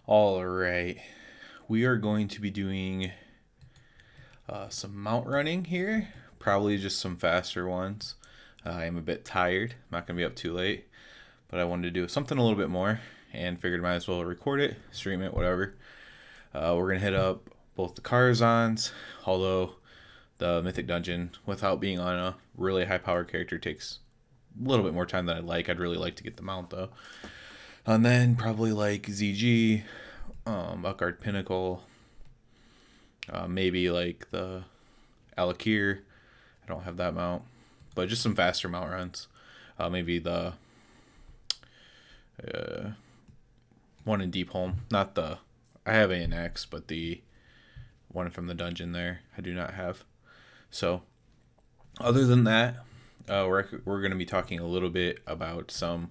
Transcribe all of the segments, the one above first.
All right, we are going to be doing some mount running here. Probably just some faster ones. I am a bit tired. I'm not going to be up too late, but I wanted to do something a little bit more and figured might as well record it, stream it, whatever. We're going to hit up both the Karazhans, although the Mythic Dungeon, without being on a really high power character, takes a little bit more time than I'd like. I'd really like to get the mount though. And then probably like ZG, Utgard Pinnacle, maybe like the Alakir. I don't have that mount, but just some faster mount runs. Maybe the one in Deep Home, not the. I have ANX, but the one from the dungeon there I do not have. So, other than that, we're going to be talking a little bit about some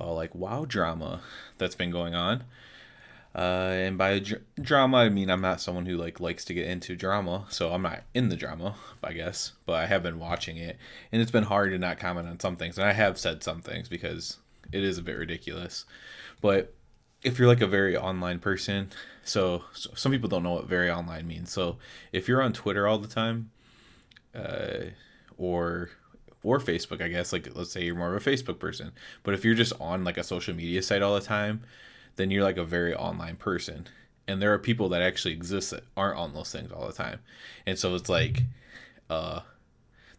like WoW drama that's been going on. And by drama, I mean I'm not someone who likes to get into drama, so I'm not in the drama, I guess. But I have been watching it, and it's been hard to not comment on some things, and I have said some things because it is a bit ridiculous. But if you're like a very online person, so some people don't know what very online means. So if you're on Twitter all the time, or Facebook, I guess, like let's say you're more of a Facebook person, but if you're just on like a social media site all the time, then you're like a very online person. And there are people that actually exist that aren't on those things all the time. And so it's like they're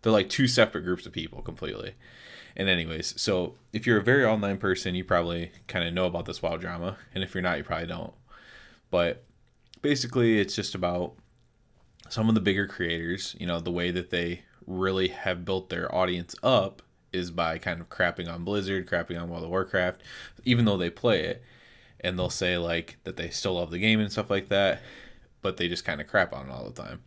like two separate groups of people completely. And anyways, so if you're a very online person, you probably kind of know about this WoW drama, and if you're not, you probably don't. But basically it's just about some of the bigger creators, the way that they really have built their audience up is by kind of crapping on Blizzard, crapping on World of Warcraft, even though they play it. And they'll say like that they still love the game and stuff like that, but they just kind of crap on it all the time.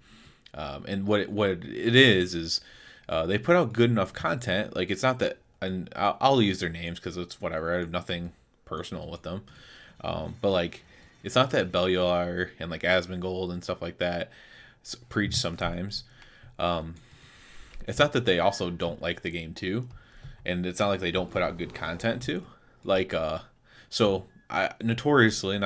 And what it is they put out good enough content. Like it's not that, and I'll use their names because it's whatever. I have nothing personal with them, but like it's not that Bellular and like Asmongold and stuff like that preach sometimes. It's not that they also don't like the game too, and it's not like they don't put out good content too. Like so. Not notoriously,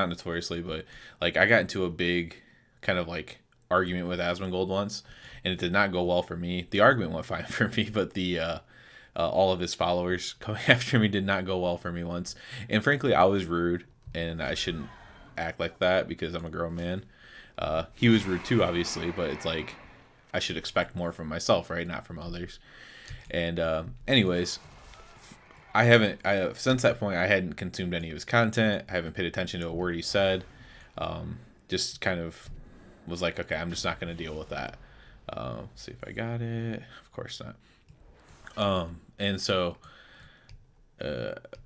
but like I got into a big kind of like argument with Asmongold once, and it did not go well for me. The argument went fine for me, but the all of his followers coming after me did not go well for me once. And frankly, I was rude, and I shouldn't act like that because I'm a grown man. He was rude too, obviously, but it's like I should expect more from myself, right? Not from others. And anyways. Since that point, I hadn't consumed any of his content. I haven't paid attention to a word he said. Just kind of was like, okay, I'm just not going to deal with that. See if I got it. Of course not. And so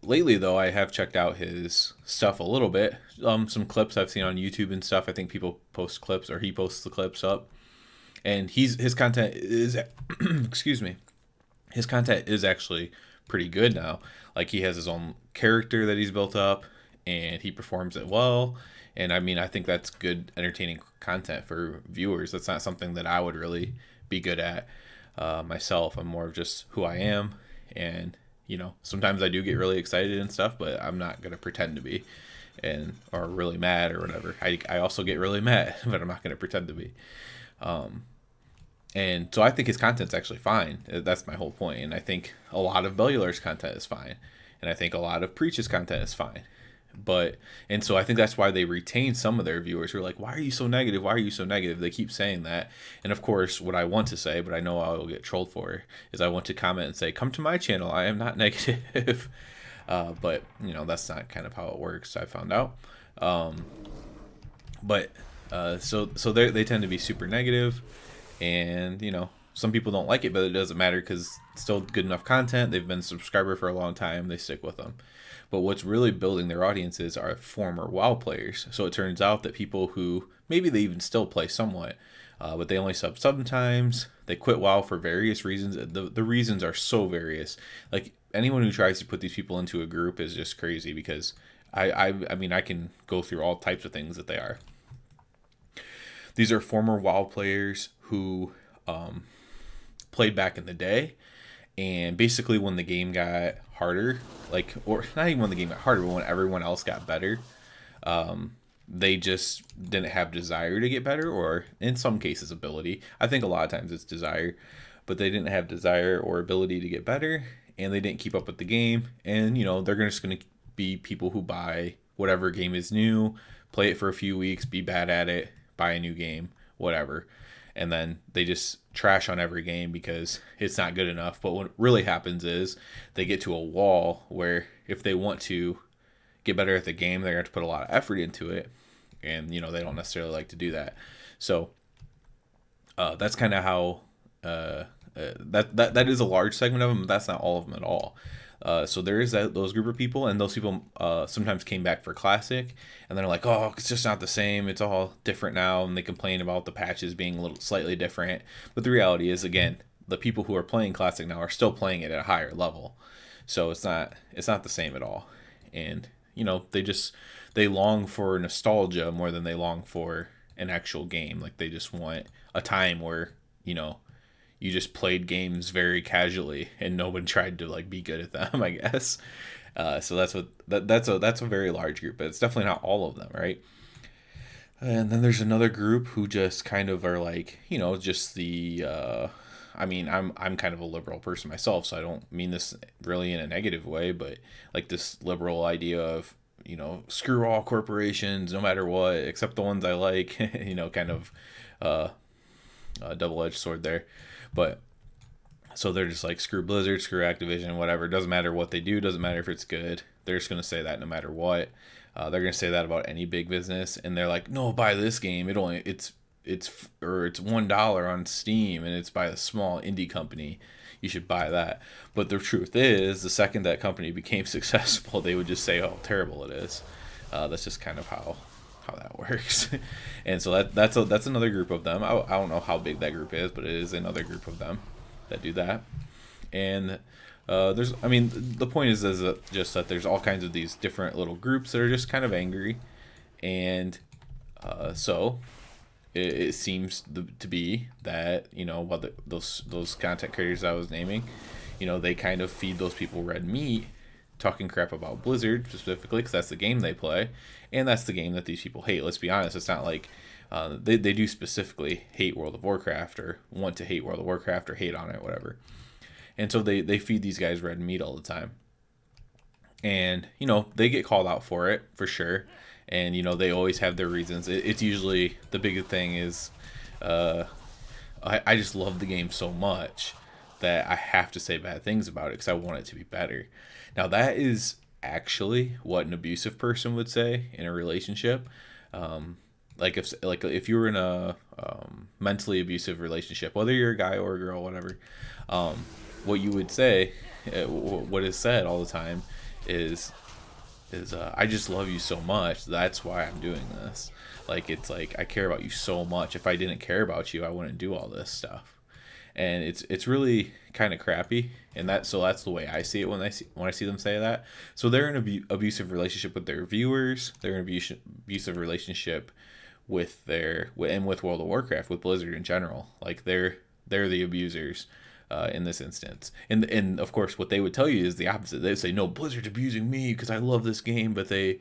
lately, though, I have checked out his stuff a little bit. Some clips I've seen on YouTube and stuff. I think people post clips, or he posts the clips up. And his content is, excuse me, his content is actually pretty good now. Like he has his own character that he's built up, and he performs it well. And I mean, I think that's good, entertaining content for viewers. That's not something that I would really be good at myself. I'm more of just who I am, and sometimes I do get really excited and stuff, but I'm not gonna pretend to be, or really mad or whatever. I also get really mad, but I'm not gonna pretend to be. And so I think his content's actually fine. That's my whole point. And I think a lot of Bellular's content is fine. And I think a lot of Preach's content is fine. And so I think that's why they retain some of their viewers who are like, why are you so negative? Why are you so negative? They keep saying that. And of course, what I want to say, but I know I will get trolled for, is I want to comment and say, come to my channel. I am not negative. But, that's not kind of how it works, I found out. So they tend to be super negative. And, some people don't like it, but it doesn't matter because it's still good enough content. They've been a subscriber for a long time. They stick with them. But what's really building their audiences are former WoW players. So it turns out that people who maybe they even still play somewhat, but they only sub sometimes. They quit WoW for various reasons. The reasons are so various. Like anyone who tries to put these people into a group is just crazy because I mean, I can go through all types of things that they are. These are former WoW players who played back in the day, and basically when the game got harder, or not even when the game got harder, but when everyone else got better, they just didn't have desire to get better, or in some cases ability. I think a lot of times it's desire, but they didn't have desire or ability to get better, and they didn't keep up with the game. And they're just going to be people who buy whatever game is new, play it for a few weeks, be bad at it, buy a new game, whatever, and then they just trash on every game because it's not good enough. But what really happens is they get to a wall where if they want to get better at the game, they're going to have to put a lot of effort into it, and they don't necessarily like to do that. So that's kind of how that is a large segment of them, but that's not all of them at all. So there is those group of people, and those people sometimes came back for Classic, and they're like, oh, it's just not the same. It's all different now, and they complain about the patches being a little slightly different. But the reality is, again, the people who are playing Classic now are still playing it at a higher level, so it's not the same at all. And they long for nostalgia more than they long for an actual game. Like, they just want a time where you just played games very casually and no one tried to like be good at them, I guess. So that's a very large group, but it's definitely not all of them, right? And then there's another group who just kind of are like, just the I mean, I'm kind of a liberal person myself, so I don't mean this really in a negative way, but like this liberal idea of, screw all corporations no matter what, except the ones I like, kind of a double-edged sword there. But so they're just like, screw Blizzard, screw Activision, whatever. It doesn't matter what they do, doesn't matter if it's good. They're just going to say that no matter what. They're going to say that about any big business, and they're like, no, buy this game. It's $1 on Steam, and it's by a small indie company. You should buy that. But the truth is, the second that company became successful, they would just say how terrible it is. That's just kind of how that works. And so that's another group of them. I don't know how big that group is, but it is another group of them that do that. And the point is just that there's all kinds of these different little groups that are just kind of angry. And so it seems to be that those content creators I was naming, they kind of feed those people red meat, talking crap about Blizzard specifically, because that's the game they play, and that's the game that these people hate. Let's be honest, it's not like they do specifically hate World of Warcraft or want to hate World of Warcraft or hate on it, whatever. And so they feed these guys red meat all the time. And, they get called out for it, for sure. And, they always have their reasons. It's usually, the big thing is, I just love the game so much that I have to say bad things about it because I want it to be better. Now, that is actually what an abusive person would say in a relationship. If you were in a mentally abusive relationship, whether you're a guy or a girl, whatever, what you would say, what is said all the time is I just love you so much. That's why I'm doing this. Like, it's like, I care about you so much. If I didn't care about you, I wouldn't do all this stuff. And it's really kind of crappy. And that's the way I see it when I see them say that. So they're in an abusive relationship with their viewers. They're in an abusive relationship with with World of Warcraft, with Blizzard in general. Like, they're the abusers. In this instance, and of course, what they would tell you is the opposite. They would say, "No, Blizzard's abusing me because I love this game, but they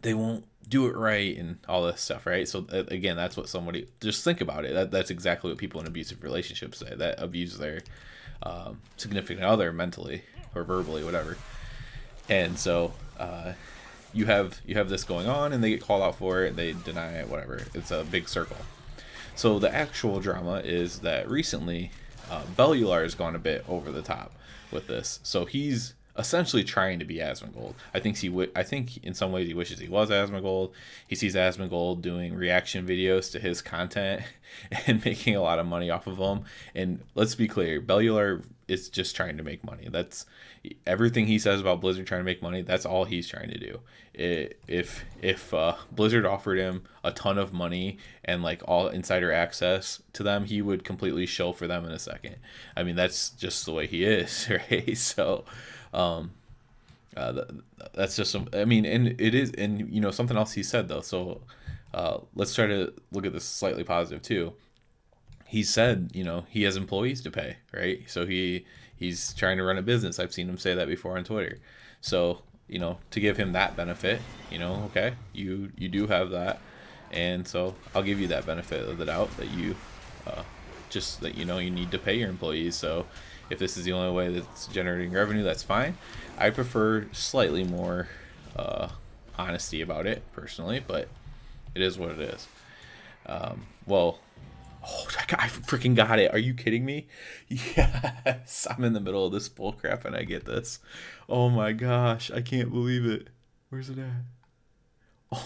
won't do it right," and all this stuff, right? So again, that's what somebody, just think about it. That's exactly what people in abusive relationships say, that abuse their significant other mentally or verbally, whatever. And so you have this going on, and they get called out for it, they deny it, whatever. It's a big circle. So the actual drama is that recently, Bellular has gone a bit over the top with this. So he's essentially trying to be Asmongold. I think in some ways he wishes he was Asmongold. He sees Asmongold doing reaction videos to his content and making a lot of money off of them. And let's be clear, Bellular is just trying to make money. That's everything he says about Blizzard trying to make money. That's all he's trying to do. If Blizzard offered him a ton of money and like all insider access to them, he would completely shill for them in a second. I mean, that's just the way he is, right? So that's just and it is, and something else he said though. So let's try to look at this slightly positive too. He said, he has employees to pay, right? So he's trying to run a business. I've seen him say that before on Twitter. So to give him that benefit. Okay, you do have that, and so I'll give you that benefit of the doubt that you just that you need to pay your employees. So if this is the only way that's generating revenue, that's fine. I prefer slightly more honesty about it personally, but it is what it is. Well, oh, I freaking got it. Are you kidding me? Yes, I'm in the middle of this bull crap and I get this. Oh my gosh, I can't believe it. Where's it at?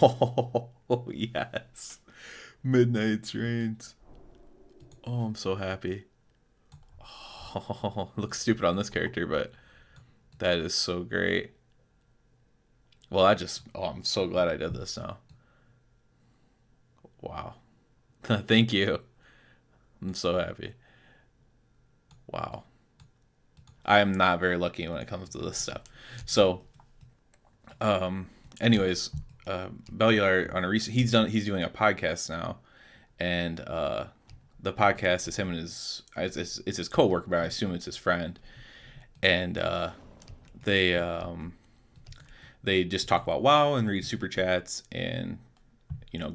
Oh, yes. Midnight's Reigns. Oh, I'm so happy. Oh, it looks stupid on this character, but that is so great. Well, I'm so glad I did this now. Wow. Thank you. I'm so happy. Wow. I am not very lucky when it comes to this stuff. So, anyways, Bellular on a recent he's doing a podcast now, and the podcast is him and it's his coworker, but I assume it's his friend, and they they just talk about WoW and read super chats and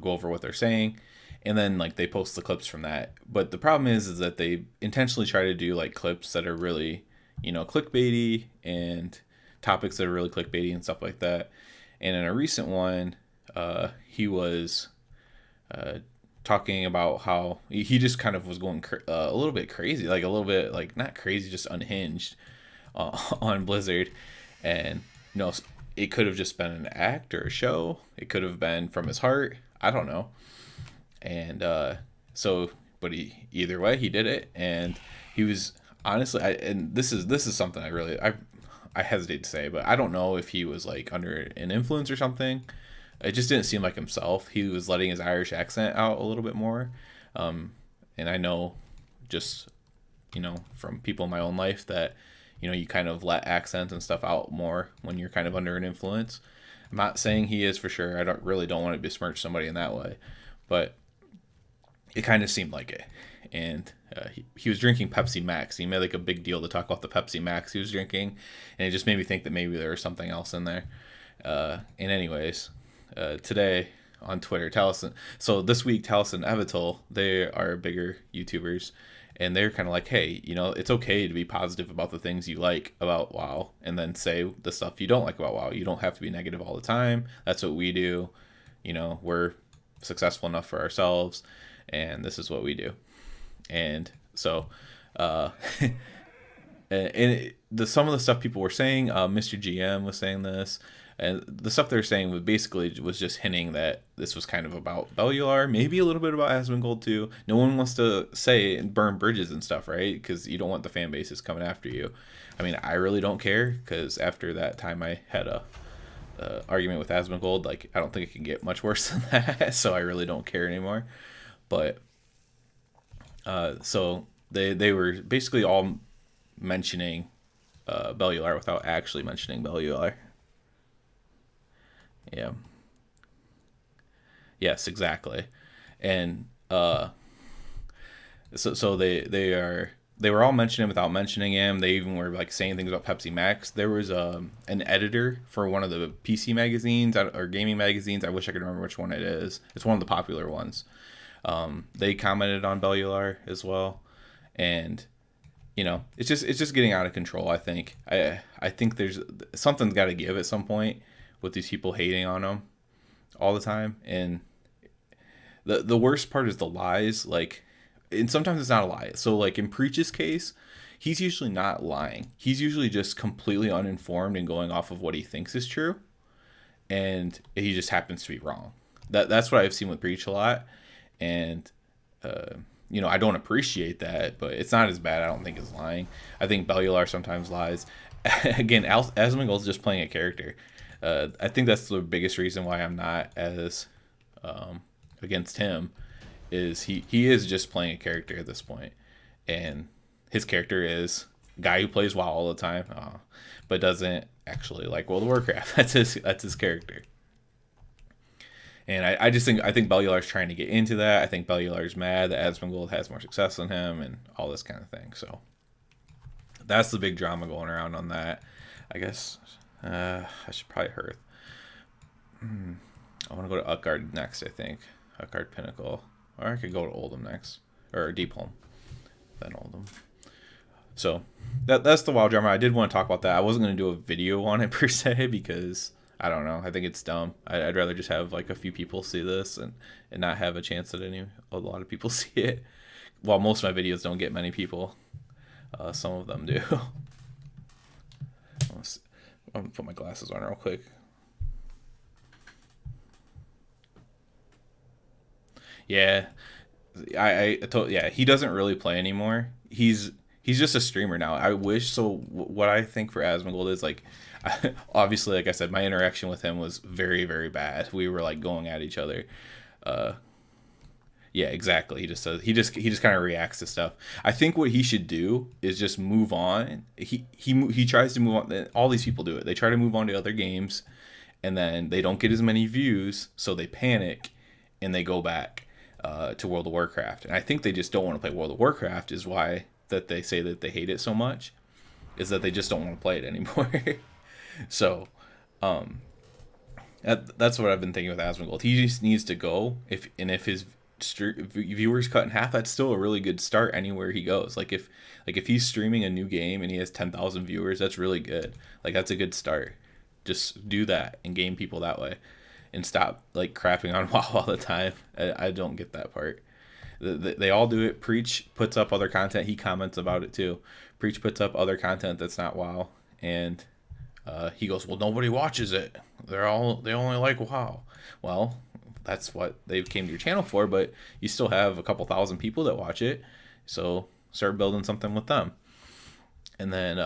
go over what they're saying, and then like they post the clips from that. But the problem is that they intentionally try to do like clips that are really clickbaity and topics that are really clickbaity and stuff like that. And in a recent one, he was talking about how he just kind of was going a little bit crazy, like a little bit like not crazy, just unhinged on Blizzard. And it could have just been an act or a show. It could have been from his heart. I don't know. And but either way, he did it, and he was honestly. And this is something I hesitate to say, but I don't know if he was like under an influence or something. It just didn't seem like himself. He was letting his Irish accent out a little bit more, and I know just from people in my own life that you kind of let accents and stuff out more when you're kind of under an influence. I'm not saying he is for sure. I don't want to besmirch somebody in that way, but it kind of seemed like it. And he was drinking Pepsi Max. He made like a big deal to talk about the Pepsi Max he was drinking, and it just made me think that maybe there was something else in there. And anyways, today on Twitter, Taliesin. So this week, Taliesin Evital, they are bigger YouTubers, and they're kind of like, hey, it's okay to be positive about the things you like about WoW, and then say the stuff you don't like about WoW. You don't have to be negative all the time. That's what we do. We're successful enough for ourselves, and this is what we do. And so, some of the stuff people were saying, Mr. GM was saying this, and the stuff they were saying was just hinting that this was kind of about Bellular, maybe a little bit about Asmongold too. No one wants to say and burn bridges and stuff, right? Because you don't want the fan bases coming after you. I mean, I really don't care, because after that time I had a argument with Asmongold, like I don't think it can get much worse than that. So I really don't care anymore. But so they were basically all mentioning Bellular without actually mentioning Bellular. Yeah. Yes, exactly. And so they were all mentioning him without mentioning him. They even were like saying things about Pepsi Max. There was an editor for one of the PC magazines or gaming magazines. I wish I could remember which one it is. It's one of the popular ones. They commented on Bellular as well, and it's just getting out of control. I think there's something's got to give at some point with these people hating on him all the time. And the worst part is the lies. Like, and sometimes it's not a lie. So like in Preach's case, he's usually not lying. He's usually just completely uninformed and going off of what he thinks is true, and he just happens to be wrong. That's what I've seen with Preach a lot. And I don't appreciate that, but it's not as bad, I don't think, as lying. I think Bellular sometimes lies. Again, Asmongold's just playing a character. I think that's the biggest reason why I'm not as against him, is he is just playing a character at this point. And his character is a guy who plays WoW all the time, but doesn't actually like World of Warcraft. That's his character. And I think Bellular's trying to get into that. I think Bellular's mad that Asmongold has more success than him and all this kind of thing. So that's the big drama going around on that. I guess I should probably Hearth. I want to go to Utgard next, I think. Utgard Pinnacle. Or I could go to Oldham next. Or Deepholm. Then Oldham. So, that's the WoW drama. I did want to talk about that. I wasn't going to do a video on it per se because, I don't know, I think it's dumb. I'd rather just have like a few people see this and not have a chance that a lot of people see it. While most of my videos don't get many people. Some of them do. I'm going to put my glasses on real quick. Yeah, yeah, he doesn't really play anymore. He's just a streamer now. I wish so. What I think for Asmongold is like, obviously, like I said, my interaction with him was very, very bad. We were like going at each other. Yeah, exactly. He just says he just kind of reacts to stuff. I think what he should do is just move on. He tries to move on. All these people do it. They try to move on to other games, and then they don't get as many views, so they panic, and they go back to World of Warcraft. And I think they just don't want to play World of Warcraft. Is why that they say that they hate it so much. Is that they just don't want to play it anymore. So, that's what I've been thinking with Asmongold. He just needs to go. If his viewers cut in half, that's still a really good start anywhere he goes. Like if he's streaming a new game and he has 10,000 viewers, that's really good. Like that's a good start. Just do that and game people that way, and stop like crapping on WoW all the time. I don't get that part. They all do it. Preach puts up other content. He comments about it too. Preach puts up other content that's not WoW, and he goes, well, nobody watches it. They only like WoW. Well, that's what they came to your channel for, but you still have a couple thousand people that watch it, so start building something with them. And then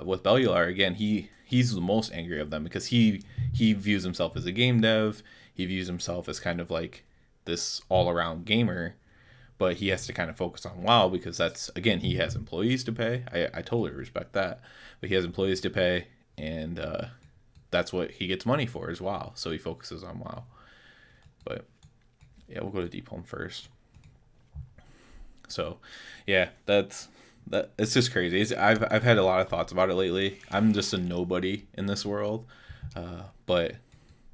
with Bellular, again, he's the most angry of them because he views himself as a game dev. He views himself as kind of like this all-around gamer, but he has to kind of focus on WoW because that's, again, he has employees to pay. I totally respect that, but he has employees to pay, and that's what he gets money for is WoW, so he focuses on WoW. But yeah, we'll go to Deepholm first. So yeah, that it's just crazy. I've had a lot of thoughts about it lately. I'm just a nobody in this world, but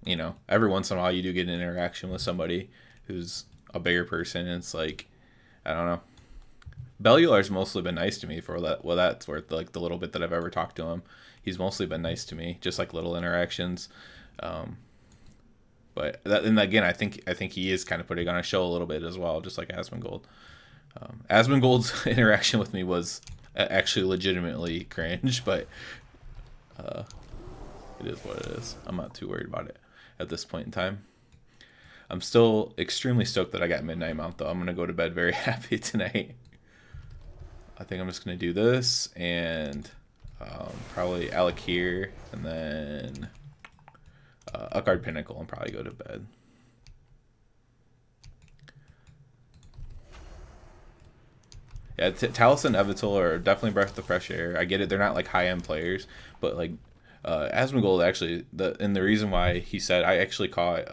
you know, every once in a while you do get an interaction with somebody who's a bigger person, and it's like, I don't know. Bellular's mostly been nice to me for that. Well, that's worth, like the little bit that I've ever talked to him. He's mostly been nice to me, just like little interactions. But and again, I think he is kind of putting on a show a little bit as well, just like Asmongold. Asmongold's interaction with me was actually legitimately cringe, but it is what it is. I'm not too worried about it at this point in time. I'm still extremely stoked that I got Midnight Mount, though. I'm going to go to bed very happy tonight. I think I'm just going to do this and probably Alakir and then Utgard Pinnacle and probably go to bed. Yeah, Talus and Evital are definitely breath of fresh air. I get it; they're not like high-end players, but like Asmongold actually, the reason why he said, I actually caught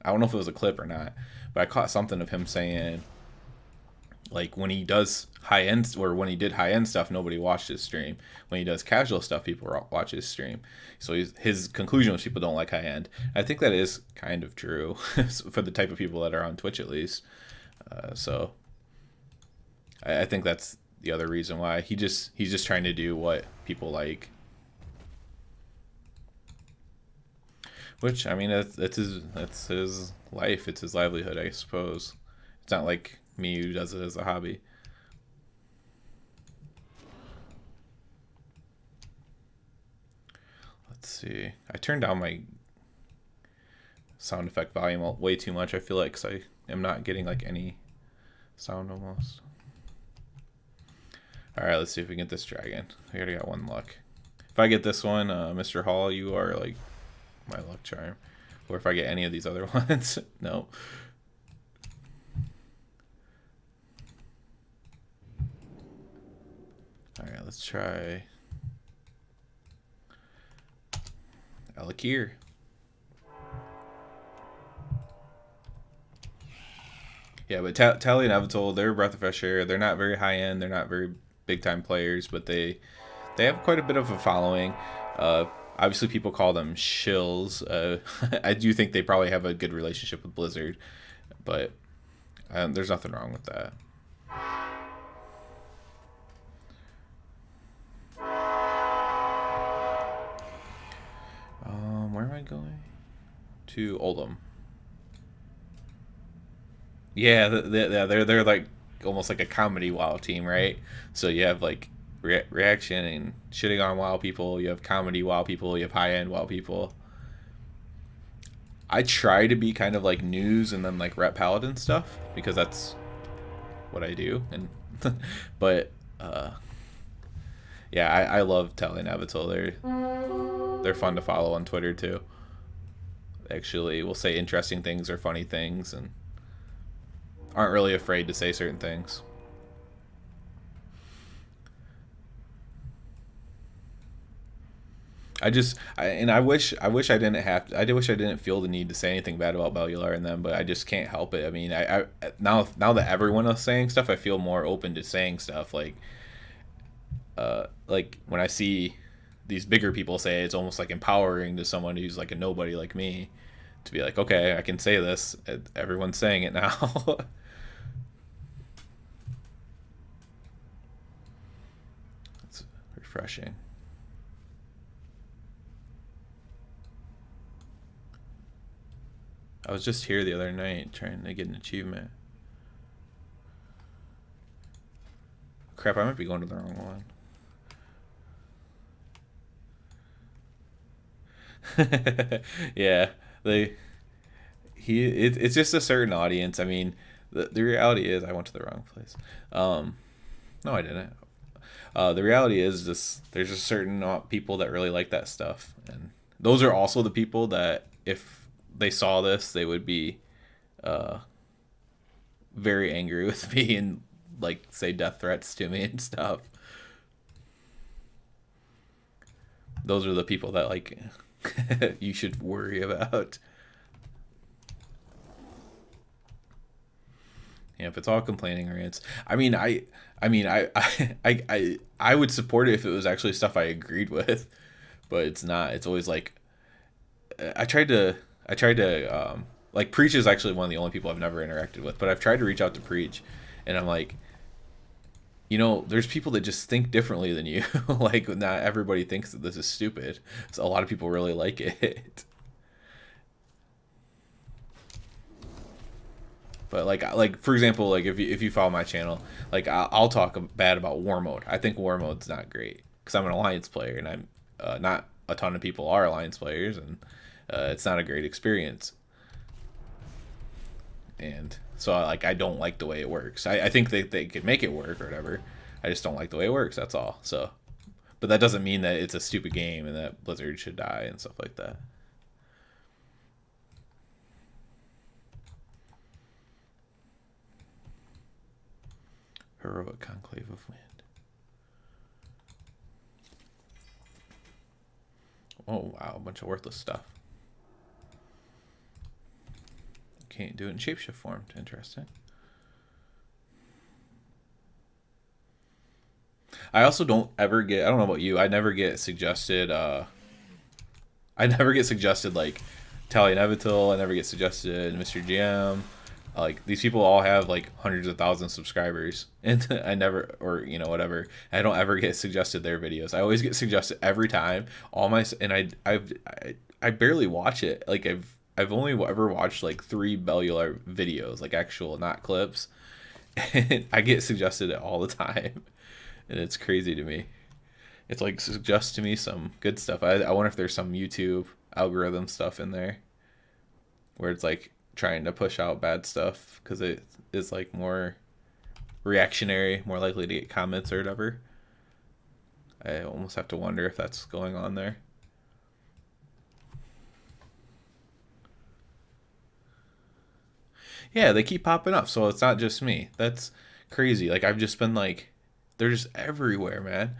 I don't know if it was a clip or not, but I caught something of him saying like when he does high end, or when he did high end stuff, nobody watched his stream. When he does casual stuff, people watch his stream. So his conclusion was people don't like high end. I think that is kind of true for the type of people that are on Twitch, at least. So I think that's the other reason why he's just trying to do what people like. Which, I mean, that's his life. It's his livelihood, I suppose. It's not like me who does it as a hobby. Let's see. I turned down my sound effect volume way too much, I feel like, because I am not getting like any sound almost. Alright, let's see if we can get this dragon. I already got one luck. If I get this one, Mr. Hall, you are like my luck charm. Or if I get any of these other ones. No. Alright, let's try Alakir. Yeah, but Tally and Evital, they're a breath of fresh air. They're not very high end. They're not very big time players, but they have quite a bit of a following. Obviously, people call them shills. I do think they probably have a good relationship with Blizzard, but there's nothing wrong with that. Where am I going? To Oldham. Yeah, they're like almost like a comedy WoW team, right? So you have like reaction and shitting on WoW people. You have comedy WoW people. You have high end WoW people. I try to be kind of like news and then like rep paladin stuff because that's what I do. And but yeah, I love telling Avital. They're fun to follow on Twitter too. Actually, will say interesting things or funny things and aren't really afraid to say certain things. I wish I didn't have to, I wish I didn't feel the need to say anything bad about Bellular and them, but I just can't help it. I mean, I now that everyone is saying stuff, I feel more open to saying stuff like when I see these bigger people say it, it's almost like empowering to someone who's like a nobody like me to be like, okay, I can say this. Everyone's saying it now. It's refreshing. I was just here the other night trying to get an achievement. Crap, I might be going to the wrong one. Yeah, it's just a certain audience. I mean, the reality is I went to the wrong place. No, I didn't. The reality is just there's just certain people that really like that stuff, and those are also the people that if they saw this, they would be uh, very angry with me and like say death threats to me and stuff. Those are the people that like you should worry about. Yeah, if it's all complaining or rants, I would support it if it was actually stuff I agreed with, but it's not. It's always like I tried to like Preach is actually one of the only people I've never interacted with, but I've tried to reach out to Preach, and I'm like, there's people that just think differently than you. Like not everybody thinks that this is stupid. So a lot of people really like it. But like for example, like if you follow my channel, like I'll talk bad about War Mode. I think War Mode's not great because I'm an Alliance player, and I'm not a ton of people are Alliance players, and it's not a great experience. And so I don't like the way it works. I think they could make it work or whatever. I just don't like the way it works. That's all. So, but that doesn't mean that it's a stupid game and that Blizzard should die and stuff like that. Heroic Conclave of Wind. Oh wow, a bunch of worthless stuff. Can't do it in shapeshift form. Interesting. I also don't ever get. I don't know about you. I never get suggested. I never get suggested like Tally Nevital. I never get suggested Mr. GM. Like these people all have like hundreds of thousands of subscribers, and I never, or whatever. I don't ever get suggested their videos. I always get suggested every time. All my and I barely watch it. Like I've only ever watched like 3 Bellular videos, like actual, not clips. And I get suggested it all the time, and it's crazy to me. It's like suggest to me some good stuff. I wonder if there's some YouTube algorithm stuff in there where it's like trying to push out bad stuff because it is like more reactionary, more likely to get comments or whatever. I almost have to wonder if that's going on there. Yeah, they keep popping up, so it's not just me. That's crazy. Like I've just been like, they're just everywhere, man.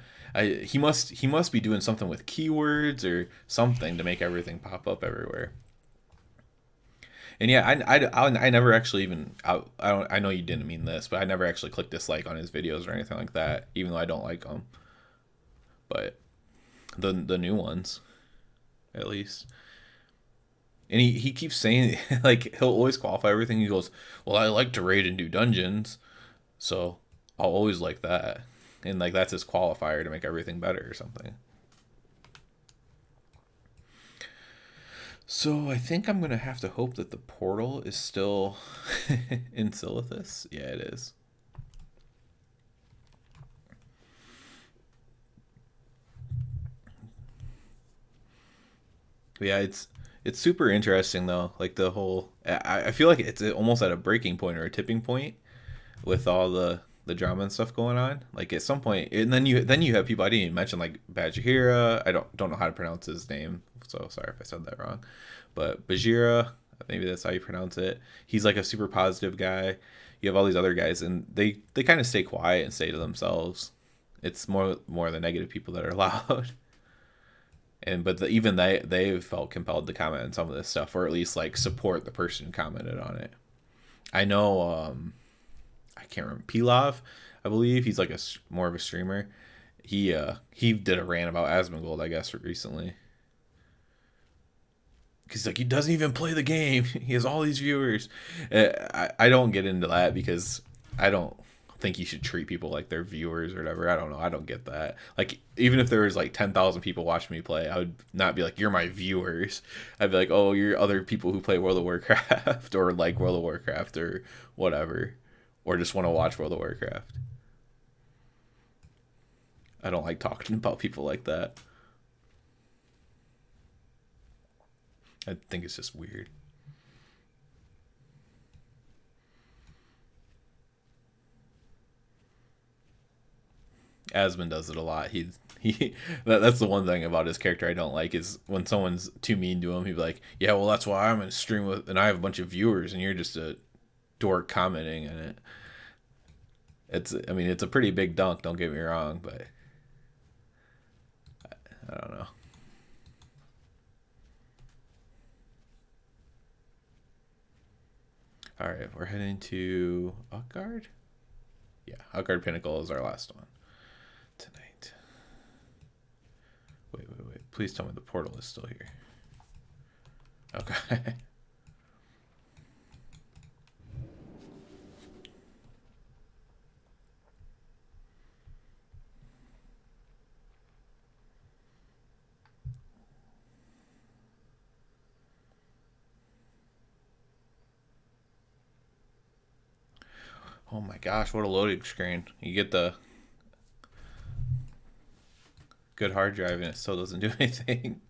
He must be doing something with keywords or something to make everything pop up everywhere. And yeah, I never actually even I know you didn't mean this, but I never actually clicked dislike on his videos or anything like that, even though I don't like them. But the new ones, at least. And he keeps saying, like, he'll always qualify everything. He goes, well, I like to raid and do dungeons, so I'll always like that. And, like, that's his qualifier to make everything better or something. So I think I'm going to have to hope that the portal is still in Silithus. Yeah, it is. But yeah, it's super interesting though. Like the whole, I feel like it's almost at a breaking point or a tipping point with all the drama and stuff going on. Like at some point, and then you have people I didn't even mention like Bajahira. I don't know how to pronounce his name, so sorry if I said that wrong. But Bajira, maybe that's how you pronounce it. He's like a super positive guy. You have all these other guys, and they kind of stay quiet and stay to themselves. It's more the negative people that are loud. And but even they felt compelled to comment on some of this stuff, or at least like support the person who commented on it. I know I can't remember, Pilaf, I believe he's like more of a streamer. He did a rant about Asmongold, I guess, recently. Because like he doesn't even play the game. He has all these viewers. I don't get into that because I don't think you should treat people like they're viewers or whatever. I don't know. I don't get that. Like even if there was like 10,000 people watching me play, I would not be like, you're my viewers. I'd be like, oh, you're other people who play World of Warcraft or like World of Warcraft or whatever, or just want to watch World of Warcraft. I don't like talking about people like that. I think it's just weird. Asmon does it a lot. That's the one thing about his character I don't like is when someone's too mean to him, he'd be like, "Yeah, well, that's why I'm gonna stream with, and I have a bunch of viewers, and you're just a dork commenting in it." I mean, it's a pretty big dunk. Don't get me wrong, but I don't know. All right, we're heading to Utgard. Yeah, Utgard Pinnacle is our last one tonight. Wait. Please tell me the portal is still here. Okay. Oh my gosh, what a loading screen. You get the good hard drive and it still doesn't do anything.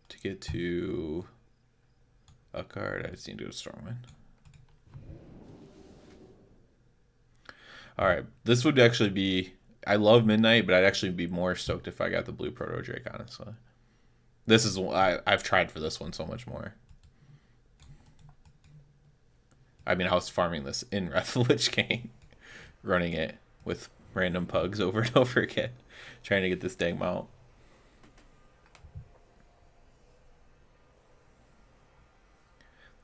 To get to a card, I just need to go to Stormwind. Alright, this would actually be... I love Midnight, but I'd actually be more stoked if I got the blue Proto Drake, honestly. This is... I've tried for this one so much more. I mean, I was farming this in Wrath of the Lich King, running it with random pugs over and over again, trying to get this dang mount.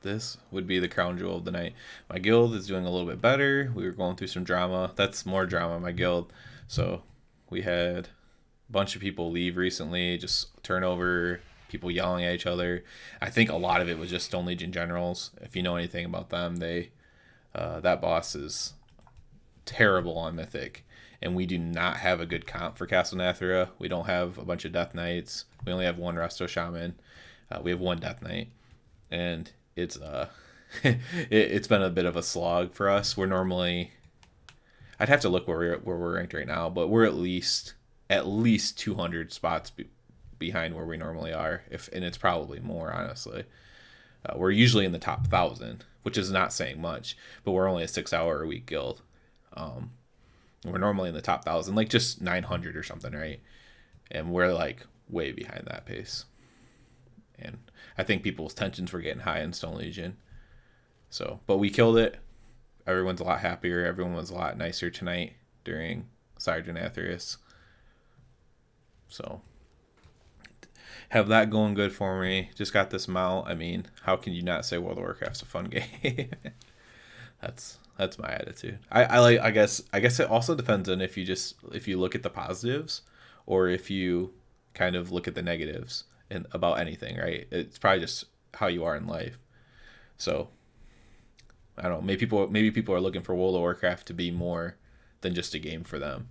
This would be the crown jewel of the night. My guild is doing a little bit better. We were going through some drama. That's more drama in my guild. So we had a bunch of people leave recently, just turnover, people yelling at each other. I think a lot of it was just Stone Legion generals. If you know anything about them, that boss is terrible on Mythic. And we do not have a good comp for Castle Nathra. We don't have a bunch of Death Knights. We only have one Resto Shaman. We have one Death Knight. And it's it's been a bit of a slog for us. We're normally, I'd have to look where we're ranked right now, but we're at least 200 spots behind where we normally are, and it's probably more, honestly. We're usually in the top 1,000, which is not saying much, but we're only a 6-hour-a-week guild. We're normally in the top 1,000, like just 900 or something, right? And we're like way behind that pace. And I think people's tensions were getting high in Stone Legion. So, but we killed it. Everyone's a lot happier. Everyone was a lot nicer tonight during Sergeant Aetherius. So, have that going good for me. Just got this mount. I mean, how can you not say World of Warcraft's a fun game? That's my attitude. I like. I guess it also depends on if you look at the positives, or if you kind of look at the negatives and about anything. Right. It's probably just how you are in life. So I don't know. Maybe people are looking for World of Warcraft to be more than just a game for them,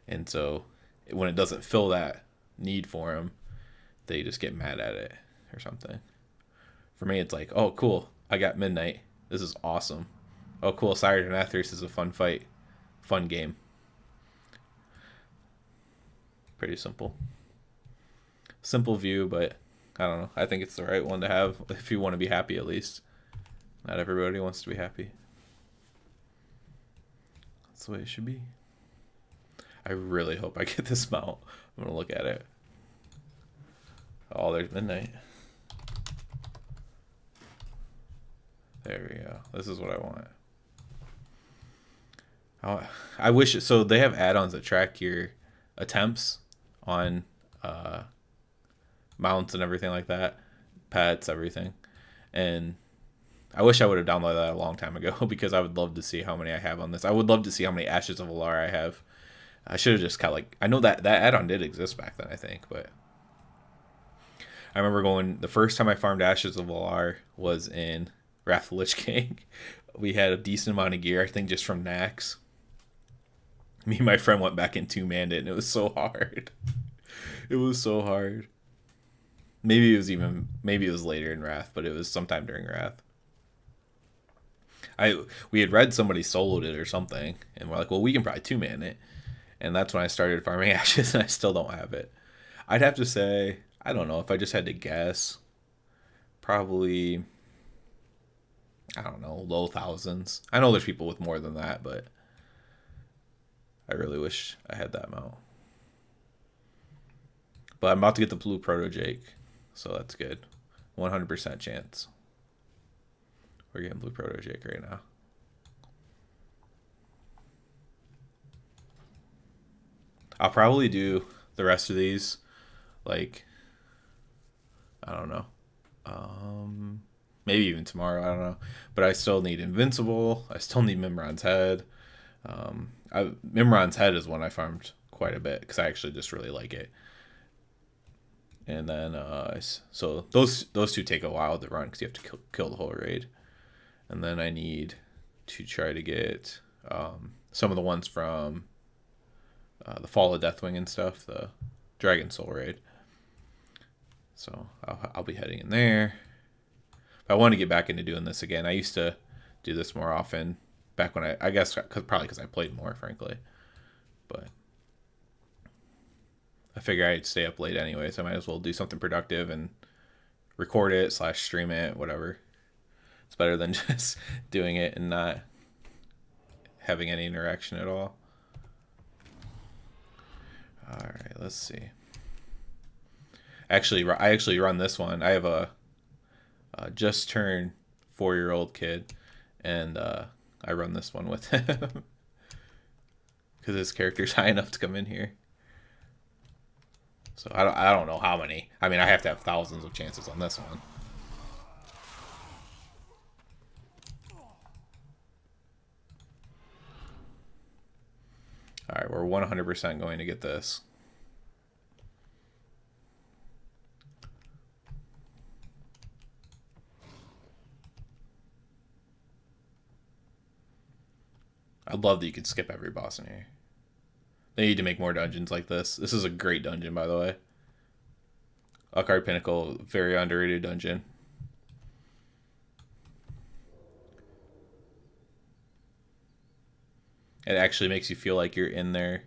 and so when it doesn't fill that need for them, they just get mad at it or something. For me, it's like, oh, cool, I got Midnight. This is awesome. Oh, cool, Cyrus and Aethers is a fun fight, fun game. Pretty simple. Simple view, but I don't know. I think it's the right one to have if you want to be happy, at least. Not everybody wants to be happy. That's the way it should be. I really hope I get this mount. I'm going to look at it. Oh, there's Midnight. There we go. This is what I want. Oh, I wish it, so they have add-ons that track your attempts on mounts and everything like that, pets, everything. And I wish I would have downloaded that a long time ago because I would love to see how many I have on this. I would love to see how many Ashes of Alar I have. I should have just kind of like, I know that add-on did exist back then, I think, but I remember going, the first time I farmed Ashes of Alar was in Wrath of the Lich King. We had a decent amount of gear, I think, just from Nax. Me and my friend went back and two-manned it, and it was so hard. It was so hard. Maybe it was later in Wrath, but it was sometime during Wrath. We had read somebody soloed it or something, and we're like, well, we can probably two-man it. And that's when I started farming Ashes, and I still don't have it. I'd have to say, I don't know, if I just had to guess, probably, I don't know, low thousands. I know there's people with more than that, but I really wish I had that amount. But I'm about to get the blue Proto Jake, so that's good. 100% chance. We're getting blue Proto Jake right now. I'll probably do the rest of these, like, I don't know. Maybe even tomorrow, I don't know. But I still need Invincible. I still need Mimron's Head. Mimron's Head is one I farmed quite a bit because I actually just really like it. And then, so those two take a while to run because you have to kill the whole raid. And then I need to try to get some of the ones from the Fall of Deathwing and stuff, the Dragon Soul raid. So I'll be heading in there. But I want to get back into doing this again. I used to do this more often back when I guess probably because I played more, frankly. But I figure I'd stay up late anyway, so I might as well do something productive and record it / stream it, whatever. It's better than just doing it and not having any interaction at all. All right, let's see. I actually run this one. I have a just turned 4-year-old kid, and I run this one with him because his character's high enough to come in here. So I don't know how many. I mean, I have to have thousands of chances on this one. All right, we're 100% going to get this. I love that you can skip every boss in here. They need to make more dungeons like this. This is a great dungeon, by the way. Alucard Pinnacle, very underrated dungeon. It actually makes you feel like you're in their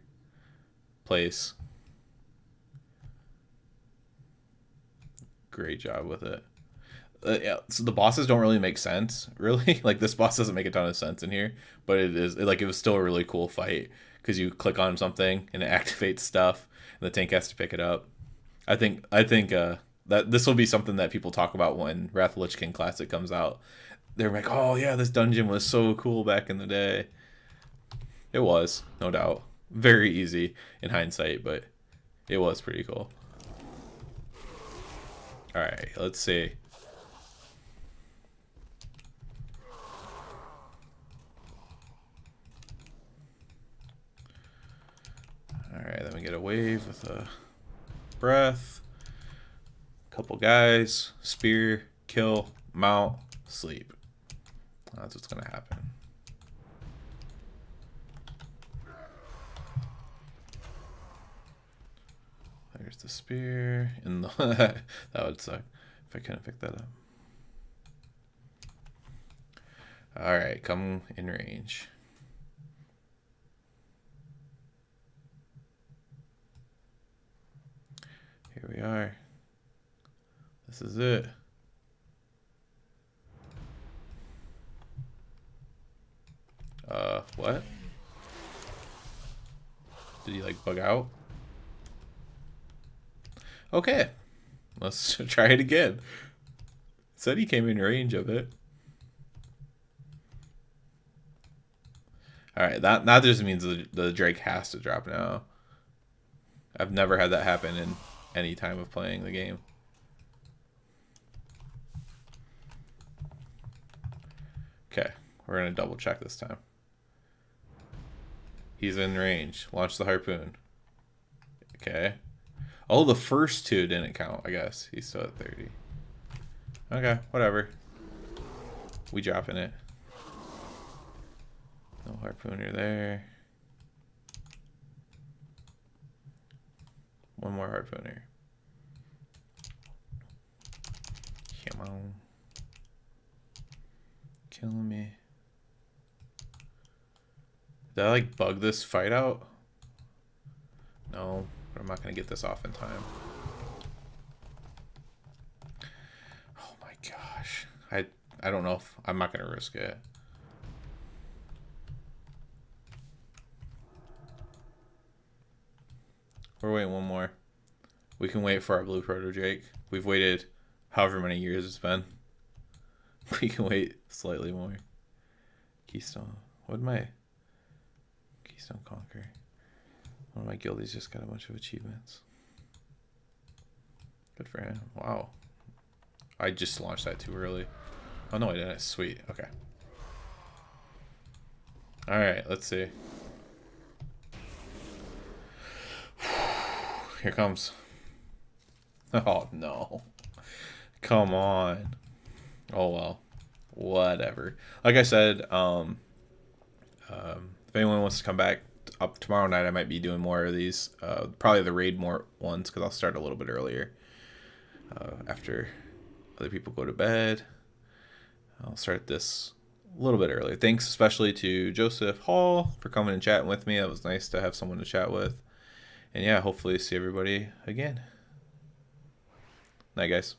place. Great job with it. Yeah, so the bosses don't really make sense, really. Like, this boss doesn't make a ton of sense in here, but it was still a really cool fight because you click on something and it activates stuff, and the tank has to pick it up. I think that this will be something that people talk about when Wrath of the Lich King Classic comes out. They're like, oh yeah, this dungeon was so cool back in the day. It was, no doubt. Very easy in hindsight, but it was pretty cool. Alright, let's see. wave with a breath. Couple guys, spear, kill, mount, sleep. That's what's gonna happen. There's the spear, and the that would suck if I couldn't pick that up. All right, come in range. Here we are. This is it. What? Did he like bug out? Okay, let's try it again. Said he came in range of it. All right, that just means the Drake has to drop now. I've never had that happen in any time of playing the game. Okay, we're gonna double check this time. He's in range. Launch the harpoon. Okay. Oh, the first two didn't count, I guess. He's still at 30. Okay, whatever. We dropping it. No harpooner there. One more harpooner. Come on. Killing me. Did I like bug this fight out? No, but I'm not gonna get this off in time. Oh my gosh. I don't know if I'm not gonna risk it. We're waiting one more. We can wait for our blue proto Drake. We've waited however many years it's been. We can wait slightly more. Keystone. What am I? Keystone Conquer. One of my guildies just got a bunch of achievements. Good for him. Wow. I just launched that too early. Oh no, I didn't. Sweet. Okay. Alright, let's see. Here comes. Oh no. Come on. Oh well. Whatever. Like I said, if anyone wants to come back up tomorrow night, I might be doing more of these. Probably the raid more ones because I'll start a little bit earlier. After other people go to bed. I'll start this a little bit earlier. Thanks especially to Joseph Hall for coming and chatting with me. It was nice to have someone to chat with. And yeah, hopefully see everybody again. Night, guys.